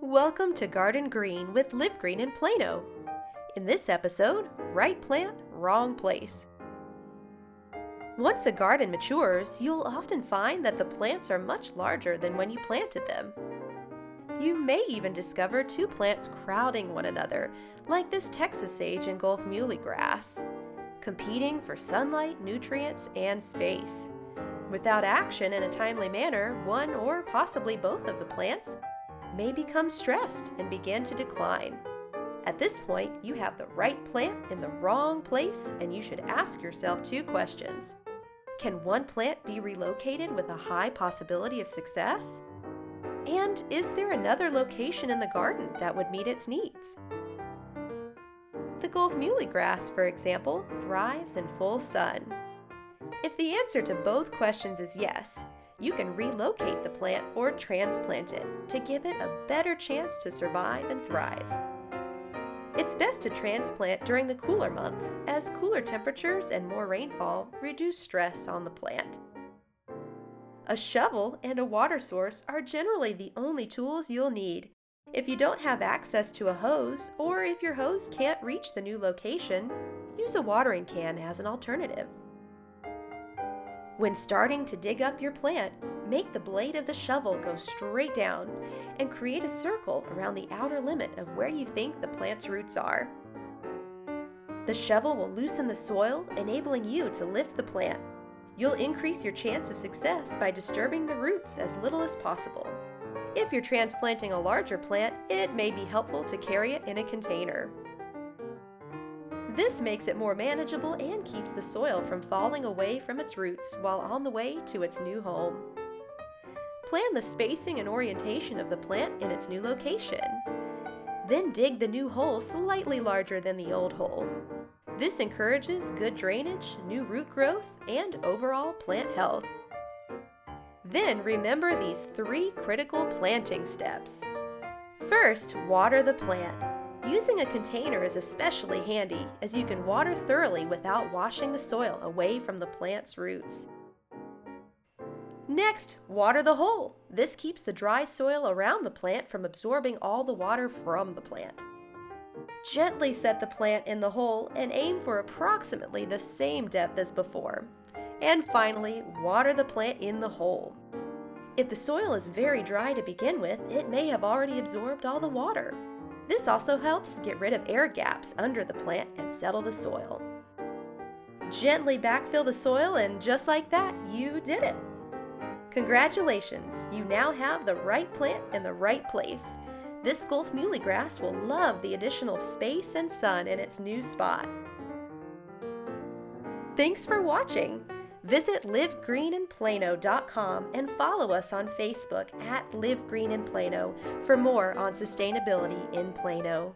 Welcome to Garden Green with Live Green in Plano. In this episode, right plant, wrong place. Once a garden matures, you'll often find that the plants are much larger than when you planted them. You may even discover two plants crowding one another, like this Texas sage and Gulf muley grass, competing for sunlight, nutrients, and space. Without action in a timely manner, one or possibly both of the plants may become stressed and begin to decline. At this point, you have the right plant in the wrong place, and you should ask yourself two questions. Can one plant be relocated with a high possibility of success? And is there another location in the garden that would meet its needs? The Gulf muley grass, for example, thrives in full sun. If the answer to both questions is yes, you can relocate the plant or transplant it to give it a better chance to survive and thrive. It's best to transplant during the cooler months, as cooler temperatures and more rainfall reduce stress on the plant. A shovel and a water source are generally the only tools you'll need. If you don't have access to a hose, or if your hose can't reach the new location, use a watering can as an alternative. When starting to dig up your plant, make the blade of the shovel go straight down and create a circle around the outer limit of where you think the plant's roots are. The shovel will loosen the soil, enabling you to lift the plant. You'll increase your chance of success by disturbing the roots as little as possible. If you're transplanting a larger plant, it may be helpful to carry it in a container. This makes it more manageable and keeps the soil from falling away from its roots while on the way to its new home. Plan the spacing and orientation of the plant in its new location. Then dig the new hole slightly larger than the old hole. This encourages good drainage, new root growth, and overall plant health. Then remember these three critical planting steps. First, water the plant. Using a container is especially handy, as you can water thoroughly without washing the soil away from the plant's roots. Next, water the hole. This keeps the dry soil around the plant from absorbing all the water from the plant. Gently set the plant in the hole and aim for approximately the same depth as before. And finally, water the plant in the hole. If the soil is very dry to begin with, it may have already absorbed all the water. This also helps get rid of air gaps under the plant and settle the soil. Gently backfill the soil, and just like that, you did it. Congratulations, you now have the right plant in the right place. This Gulf muley grass will love the additional space and sun in its new spot. Thanks for watching. Visit livegreeninplano.com and follow us on Facebook at Live Green in Plano for more on sustainability in Plano.